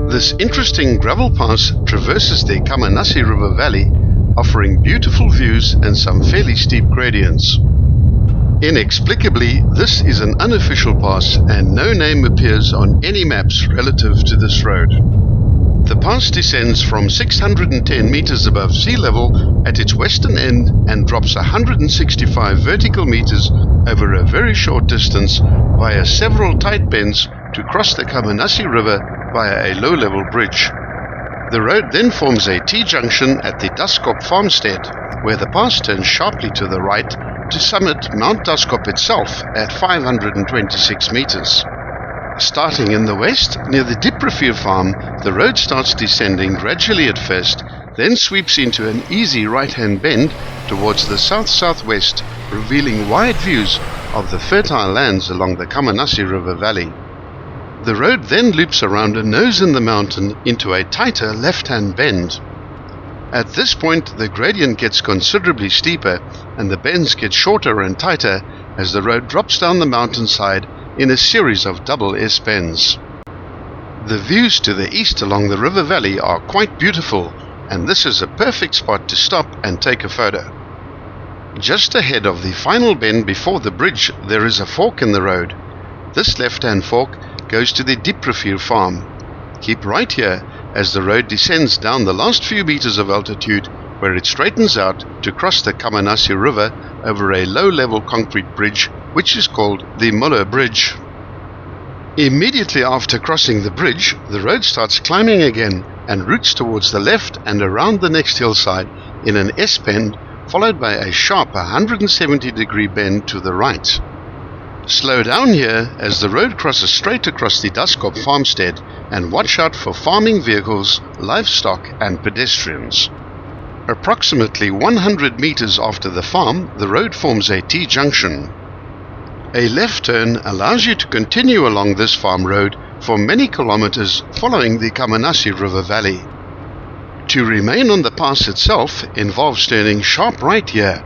This interesting gravel pass traverses the Kammanassie River Valley, offering beautiful views and some fairly steep gradients. Inexplicably, this is an unofficial pass and no name appears on any maps relative to this road. The pass descends from 610 meters above sea level at its western end and drops 165 vertical meters over a very short distance via several tight bends to cross the Kammanassie River via a low-level bridge. The road then forms a T-junction at the Duskop farmstead, where the pass turns sharply to the right to summit Mount Duskop itself at 526 meters. Starting in the west, near the Dieprivier farm, the road starts descending gradually at first, then sweeps into an easy right-hand bend towards the south-southwest, revealing wide views of the fertile lands along the Kammanassie River Valley. The road then loops around a nose in the mountain into a tighter left-hand bend. At this point, the gradient gets considerably steeper and the bends get shorter and tighter as the road drops down the mountainside in a series of double S-bends. The views to the east along the river valley are quite beautiful, and this is a perfect spot to stop and take a photo. Just ahead of the final bend before the bridge, there is a fork in the road. This left-hand fork goes to the Dieprivier farm. Keep right here as the road descends down the last few meters of altitude, where it straightens out to cross the Kammanassie River over a low-level concrete bridge, which is called the Muller Bridge. Immediately after crossing the bridge, the road starts climbing again and routes towards the left and around the next hillside in an S-bend, followed by a sharp 170-degree bend to the right. Slow down here as the road crosses straight across the Duskop farmstead, and watch out for farming vehicles, livestock and pedestrians. Approximately 100 meters after the farm, the road forms a T-junction. A left turn allows you to continue along this farm road for many kilometers following the Kammanassie River Valley. To remain on the pass itself involves turning sharp right here.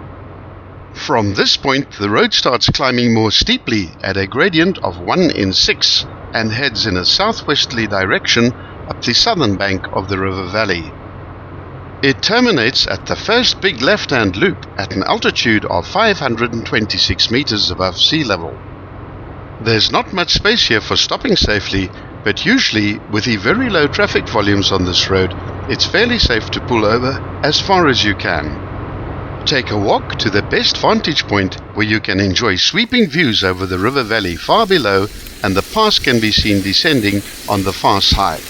From this point, the road starts climbing more steeply at a gradient of 1 in 6 and heads in a southwesterly direction up the southern bank of the river valley. It terminates at the first big left-hand loop at an altitude of 526 meters above sea level. There's not much space here for stopping safely, but usually, with the very low traffic volumes on this road, it's fairly safe to pull over as far as you can. Take a walk to the best vantage point where you can enjoy sweeping views over the river valley far below, and the pass can be seen descending on the far side.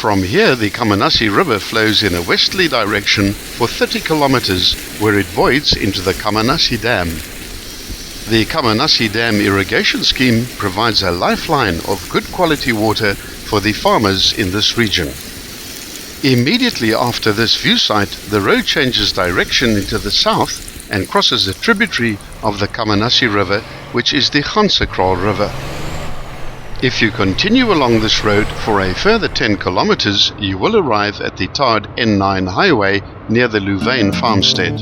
From here, the Kammanassie River flows in a westerly direction for 30 kilometers, where it voids into the Kammanassie Dam. The Kammanassie Dam irrigation scheme provides a lifeline of good quality water for the farmers in this region. Immediately after this view site, the road changes direction into the south and crosses a tributary of the Kammanassie River, which is the Gansekraal River. If you continue along this road for a further 10 kilometers, you will arrive at the tarred N9 highway near the Louvain farmstead.